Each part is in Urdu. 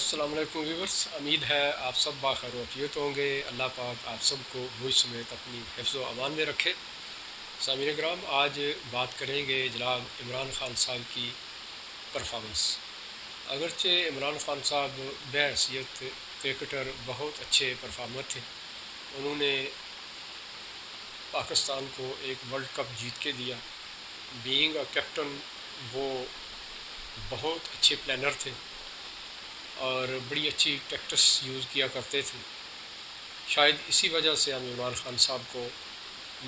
السلام علیکم ویورس، امید ہے آپ سب باخیر وعافیت ہوں گے۔ اللہ پاک آپ سب کو مجھ سمیت اپنی حفظ و امان میں رکھے۔ سامعین کرام، آج بات کریں گے جناب عمران خان صاحب کی پرفارمنس۔ اگرچہ عمران خان صاحب بحیثیت کرکٹر بہت اچھے پرفارمر تھے، انہوں نے پاکستان کو ایک ورلڈ کپ جیت کے دیا۔ بینگ اے کیپٹن وہ بہت اچھے پلانر تھے اور بڑی اچھی ٹیکٹس یوز کیا کرتے تھے۔ شاید اسی وجہ سے ہم عمران خان صاحب کو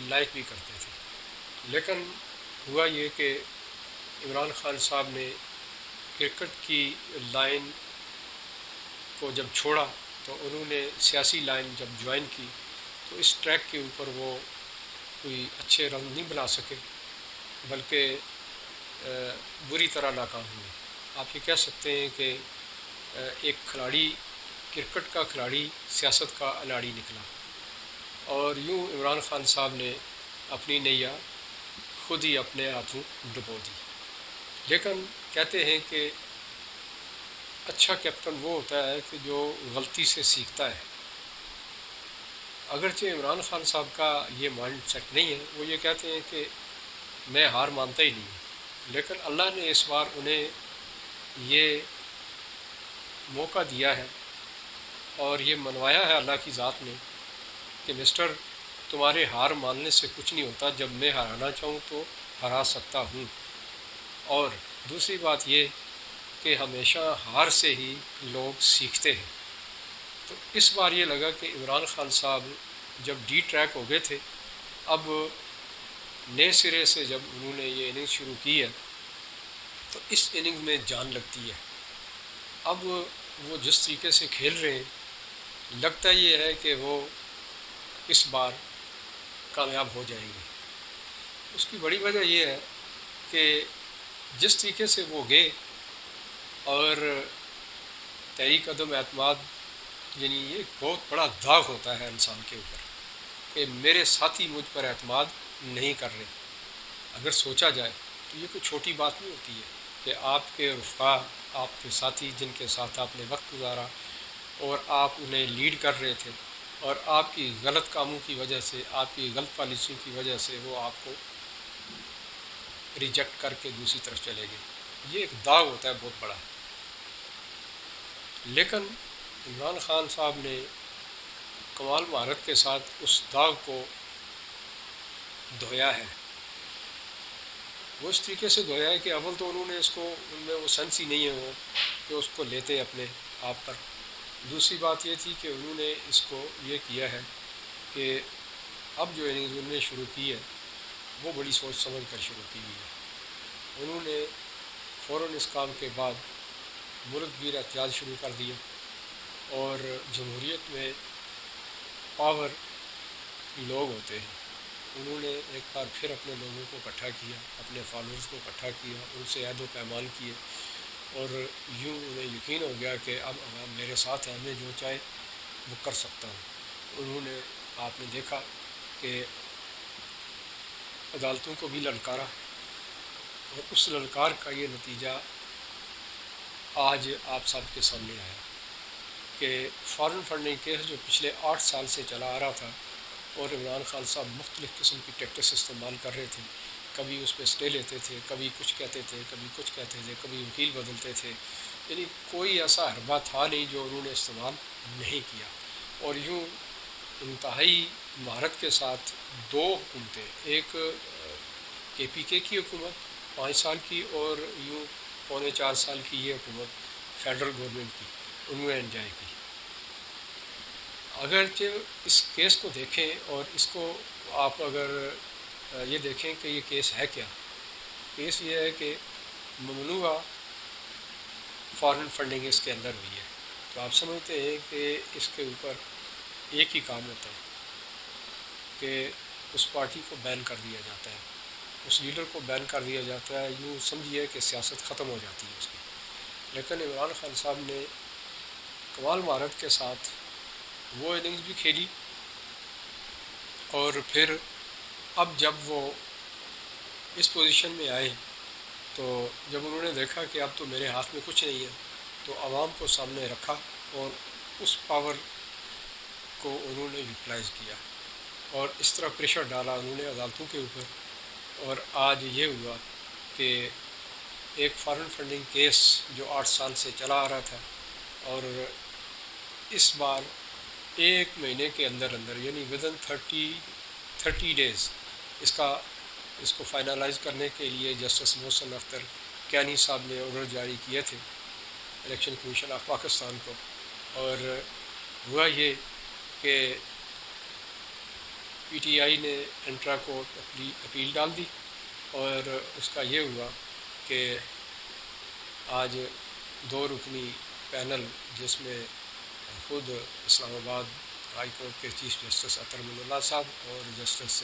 لائک بھی کرتے تھے، لیکن ہوا یہ کہ عمران خان صاحب نے کرکٹ کی لائن کو جب چھوڑا تو انہوں نے سیاسی لائن جب جوائن کی تو اس ٹریک کے اوپر وہ کوئی اچھے رن نہیں بنا سکے، بلکہ بری طرح ناکام ہوئے۔ آپ یہ کہہ سکتے ہیں کہ ایک کھلاڑی، کرکٹ کا کھلاڑی سیاست کا اناڑی نکلا، اور یوں عمران خان صاحب نے اپنی نیا خود ہی اپنے ہاتھوں ڈبو دی۔ لیکن کہتے ہیں کہ اچھا کیپٹن وہ ہوتا ہے کہ جو غلطی سے سیکھتا ہے۔ اگرچہ عمران خان صاحب کا یہ مائنڈ سیٹ نہیں ہے، وہ یہ کہتے ہیں کہ میں ہار مانتا ہی نہیں ہوں، لیکن اللہ نے اس بار انہیں یہ موقع دیا ہے اور یہ منوایا ہے اللہ کی ذات نے کہ مسٹر، تمہارے ہار ماننے سے کچھ نہیں ہوتا، جب میں ہرانا چاہوں تو ہرا سکتا ہوں۔ اور دوسری بات یہ کہ ہمیشہ ہار سے ہی لوگ سیکھتے ہیں۔ تو اس بار یہ لگا کہ عمران خان صاحب جب ڈی ٹریک ہو گئے تھے، اب نئے سرے سے جب انہوں نے یہ اننگ شروع کی ہے تو اس اننگ میں جان لگتی ہے۔ اب وہ جس طریقے سے کھیل رہے ہیں، لگتا یہ ہے کہ وہ اس بار کامیاب ہو جائیں گے۔ اس کی بڑی وجہ یہ ہے کہ جس طریقے سے وہ گئے، اور تحریک عدم اعتماد یعنی یہ ایک بہت بڑا داغ ہوتا ہے انسان کے اوپر کہ میرے ساتھی مجھ پر اعتماد نہیں کر رہے۔ اگر سوچا جائے تو یہ کوئی چھوٹی بات نہیں ہوتی ہے کہ آپ کے رفقا، آپ کے ساتھی جن کے ساتھ آپ نے وقت گزارا اور آپ انہیں لیڈ کر رہے تھے، اور آپ کی غلط کاموں کی وجہ سے، آپ کی غلط پالیسیوں کی وجہ سے وہ آپ کو ریجیکٹ کر کے دوسری طرف چلے گئے، یہ ایک داغ ہوتا ہے بہت بڑا۔ لیکن عمران خان صاحب نے کمال مہارت کے ساتھ اس داغ کو دھویا ہے۔ وہ اس طریقے سے دھویا ہے کہ اول تو انہوں نے اس کو، ان میں وہ سینس ہی نہیں ہے وہ کہ اس کو لیتے اپنے آپ پر۔ دوسری بات یہ تھی کہ انہوں نے اس کو یہ کیا ہے کہ اب جو اننگز انہوں نے شروع کی ہے وہ بڑی سوچ سمجھ کر شروع کی ہوئی ہے۔ انہوں نے فوراً اس کام کے بعد ملک گیر احتجاج شروع کر دیا، اور جمہوریت میں پاور لوگ ہوتے ہیں، انہوں نے ایک بار پھر اپنے لوگوں کو اکٹھا کیا، اپنے فالوورز کو اکٹھا کیا، ان سے عہد و پیمان کیے، اور یوں انہیں یقین ہو گیا کہ اب میرے ساتھ ہے، میں جو چاہے وہ کر سکتا ہوں۔ انہوں نے، آپ نے دیکھا کہ عدالتوں کو بھی للکارا، اور اس للکار کا یہ نتیجہ آج آپ سب کے سامنے آیا کہ فارن فنڈنگ کیس جو پچھلے 8 سال سے چلا آ رہا تھا، اور عمران خان صاحب مختلف قسم کی ٹیکٹس استعمال کر رہے تھے، کبھی اس پہ اسٹے لیتے تھے، کبھی کچھ کہتے تھے، کبھی کچھ کہتے تھے، کبھی وکیل بدلتے تھے، یعنی کوئی ایسا حربہ تھا نہیں جو انہوں نے استعمال نہیں کیا۔ اور یوں انتہائی مہارت کے ساتھ دو حکومتیں، ایک کے پی کے کی حکومت 5 سال کی، اور یوں 3.25 سال کی یہ حکومت فیڈرل گورنمنٹ کی، انہوں نے انجوائے کی۔ اگرچہ اس کیس کو دیکھیں، اور اس کو آپ اگر یہ دیکھیں کہ یہ کیس ہے کیا، کیس یہ ہے کہ ممنوعہ فارن فنڈنگ اس کے اندر ہوئی ہے۔ تو آپ سمجھتے ہیں کہ اس کے اوپر ایک ہی کام ہوتا ہے کہ اس پارٹی کو بین کر دیا جاتا ہے، اس لیڈر کو بین کر دیا جاتا ہے، یوں سمجھیے کہ سیاست ختم ہو جاتی ہے اس کی۔ لیکن عمران خان صاحب نے کمال مہارت کے ساتھ وہ اننگز بھی کھیلی، اور پھر اب جب وہ اس پوزیشن میں آئے تو جب انہوں نے دیکھا کہ اب تو میرے ہاتھ میں کچھ نہیں ہے، تو عوام کو سامنے رکھا اور اس پاور کو انہوں نے یوٹیلائز کیا اور اس طرح پریشر ڈالا انہوں نے عدالتوں کے اوپر، اور آج یہ ہوا کہ ایک فارن فنڈنگ کیس جو 8 سال سے چلا آ رہا تھا، اور اس بار 1 مہینے کے اندر یعنی ودن 30 ڈیز اس کو فائنلائز کرنے کے لیے جسٹس محسن اختر کیانی صاحب نے آرڈر جاری کیے تھے الیکشن کمیشن آف پاکستان کو، اور ہوا یہ کہ پی ٹی آئی نے انٹرا کورٹ اپیل ڈال دی، اور اس کا یہ ہوا کہ آج 2 رکنی پینل جس میں خود اسلام آباد ہائی کورٹ کے چیف جسٹس اطہر من اللہ صاحب اور جسٹس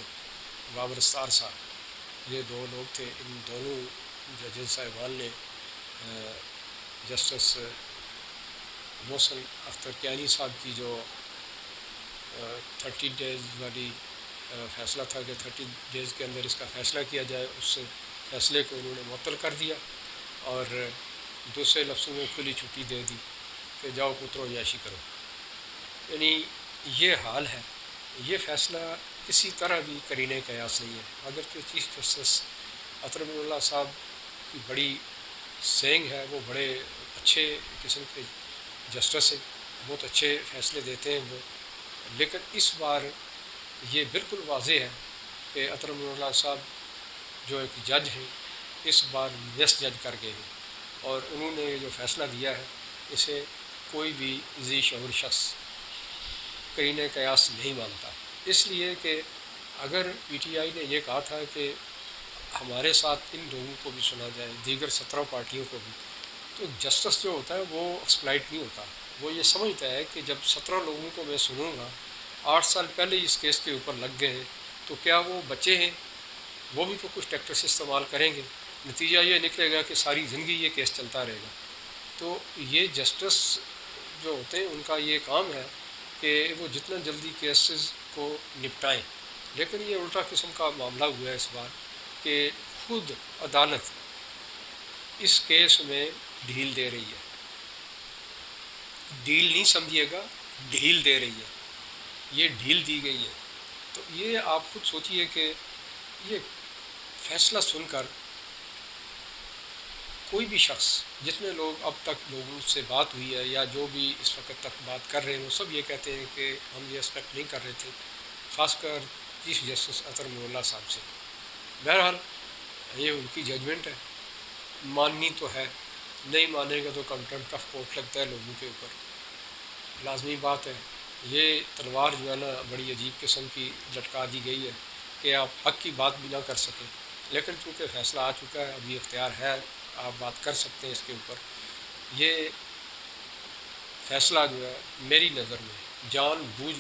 بابر استار صاحب، یہ 2 لوگ تھے، ان دونوں ججز صاحبان نے جسٹس محسن اختر کیانی صاحب کی جو 30 ڈیز والی فیصلہ تھا کہ 30 ڈیز کے اندر اس کا فیصلہ کیا جائے، اس فیصلے کو انہوں نے معطل کر دیا اور دوسرے لفظوں میں کھلی چھٹی دے دی کہ جاؤ پترو عیاشی کرو۔ یعنی یہ حال ہے۔ یہ فیصلہ کسی طرح بھی قرینہ قیاس نہیں ہے، اگرچہ چیف جسٹس اطہر من اللہ صاحب کی بڑی سینگ ہے، وہ بڑے اچھے قسم کے جسٹس ہیں، بہت اچھے فیصلے دیتے ہیں وہ، لیکن اس بار یہ بالکل واضح ہے کہ اطہر من اللہ صاحب جو ایک جج ہیں اس بار مس جج کر گئے ہیں، اور انہوں نے جو فیصلہ دیا ہے اسے کوئی بھی ذی شعور شخص قرینہ قیاس نہیں مانتا، اس لیے کہ اگر پی ٹی آئی نے یہ کہا تھا کہ ہمارے ساتھ ان لوگوں کو بھی سنا جائے، دیگر 17 پارٹیوں کو بھی، تو جسٹس جو ہوتا ہے وہ ایکسپلائٹ نہیں ہوتا، وہ یہ سمجھتا ہے کہ جب 17 لوگوں کو میں سنوں گا، 8 سال پہلے اس کیس کے اوپر لگ گئے ہیں، تو کیا وہ بچے ہیں؟ وہ بھی تو کچھ ٹیکٹس استعمال کریں گے، نتیجہ یہ نکلے گا کہ ساری زندگی یہ کیس چلتا رہے گا۔ تو یہ جسٹس جو ہوتے ہیں ان کا یہ کام ہے کہ وہ جتنا جلدی کیسز کو نپٹائیں، لیکن یہ الٹا قسم کا معاملہ ہوا ہے اس بار کہ خود عدالت اس کیس میں ڈھیل دے رہی ہے، ڈیل نہیں سمجھیے گا، ڈھیل دے رہی ہے، یہ ڈھیل دی گئی ہے۔ تو یہ آپ خود سوچئے کہ یہ فیصلہ سن کر کوئی بھی شخص، جتنے لوگ اب تک لوگوں سے بات ہوئی ہے یا جو بھی اس وقت تک بات کر رہے ہیں، وہ سب یہ کہتے ہیں کہ ہم یہ ایکسپیکٹ نہیں کر رہے تھے، خاص کر چیف جسٹس اطہر من اللہ صاحب سے۔ بہرحال یہ ان کی ججمنٹ ہے، ماننی تو ہے، نہیں مانے گا تو کنٹمپٹ آف کورٹ لگتا ہے لوگوں کے اوپر، لازمی بات ہے۔ یہ تلوار جو ہے نا بڑی عجیب قسم کی لٹکا دی گئی ہے کہ آپ حق کی بات بھی نہ کر سکیں، لیکن چونکہ فیصلہ آ چکا ہے، ابھی اختیار ہے، آپ بات کر سکتے ہیں اس کے اوپر۔ یہ فیصلہ جو ہے میری نظر میں جان بوجھ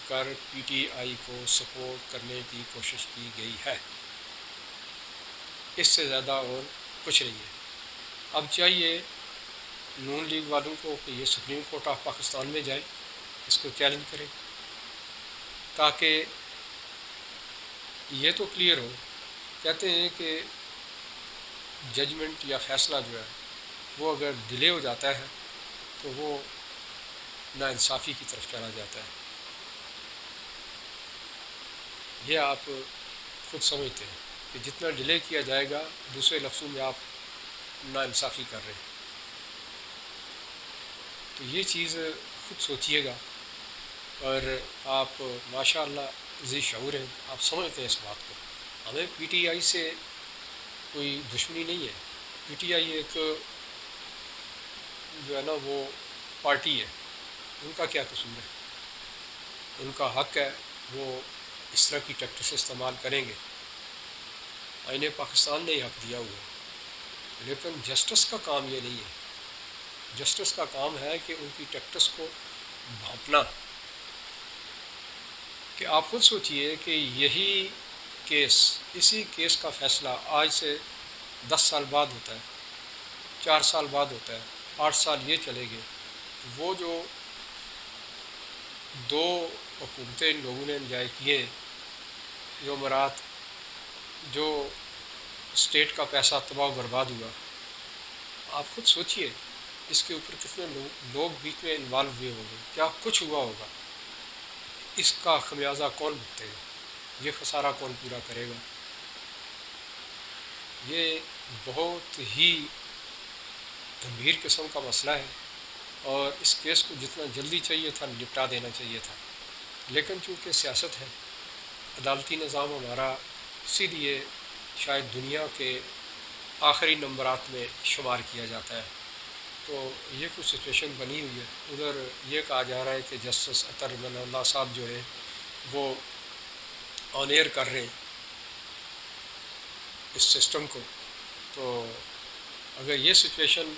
کر پی ٹی آئی کو سپورٹ کرنے کی کوشش کی گئی ہے، اس سے زیادہ اور کچھ نہیں ہے۔ اب چاہیے نون لیگ والوں کو کہ یہ سپریم کورٹ آف پاکستان میں جائے، اس کو چیلنج کریں، تاکہ یہ تو کلیئر ہو۔ کہتے ہیں کہ ججمنٹ یا فیصلہ جو ہے وہ اگر ڈیلے ہو جاتا ہے تو وہ ناانصافی کی طرف چلا جاتا ہے، یہ آپ خود سمجھتے ہیں کہ جتنا ڈیلے کیا جائے گا، دوسرے لفظوں میں آپ ناانصافی کر رہے ہیں۔ تو یہ چیز خود سوچئے گا، اور آپ ماشاء اللہ ذی شعور ہیں، آپ سمجھتے ہیں اس بات کو۔ ہمیں پی ٹی آئی سے کوئی دشمنی نہیں ہے، پی ٹی آئی ایک جو ہے نا وہ پارٹی ہے، ان کا کیا قصور ہے، ان کا حق ہے، وہ اس طرح کی ٹیکٹس استعمال کریں گے، آئین پاکستان نے حق دیا ہوا ہے، لیکن جسٹس کا کام یہ نہیں ہے۔ جسٹس کا کام ہے کہ ان کی ٹیکٹس کو بھانپنا، کہ آپ خود سوچئے کہ یہی کیس، اسی کیس کا فیصلہ آج سے 10 سال بعد ہوتا ہے، 4 سال بعد ہوتا ہے، 8 سال یہ چلے گئے، وہ جو 2 حکومتیں ان لوگوں نے انجوائے کیے، جو مراد جو اسٹیٹ کا پیسہ تباہ و برباد ہوا، آپ خود سوچئے اس کے اوپر کتنے لوگ بیچ میں انوالو ہوئے ہوں گے، کیا کچھ ہوا ہوگا، اس کا خمیازہ کون بھگتے گا، یہ خسارہ کون پورا کرے گا؟ یہ بہت ہی گمبھیر قسم کا مسئلہ ہے، اور اس کیس کو جتنا جلدی چاہیے تھا نپٹا دینا چاہیے تھا، لیکن چونکہ سیاست ہے، عدالتی نظام ہمارا اسی لیے شاید دنیا کے آخری نمبرات میں شمار کیا جاتا ہے، تو یہ کچھ سچویشن بنی ہوئی ہے۔ ادھر یہ کہا جا رہا ہے کہ جسٹس اطہر من اللہ صاحب جو ہے وہ آن ایئر کر رہے ہیں اس سسٹم کو، تو اگر یہ سچویشن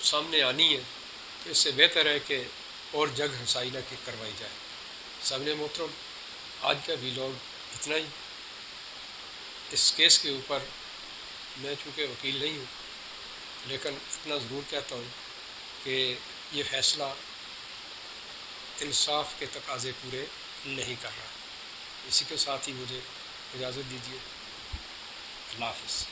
سامنے آنی ہے تو اس سے بہتر ہے کہ اور جگ ہنسائی نہ کروائی جائے۔ سامنے محترم، آج کا ویلاگ اتنا ہی۔ اس کیس کے اوپر میں چونکہ وکیل نہیں ہوں، لیکن اتنا ضرور کہتا ہوں کہ یہ فیصلہ انصاف کے تقاضے پورے نہیں کر رہا۔ اسی کے ساتھ ہی مجھے اجازت دیجیے۔ اللہ حافظ۔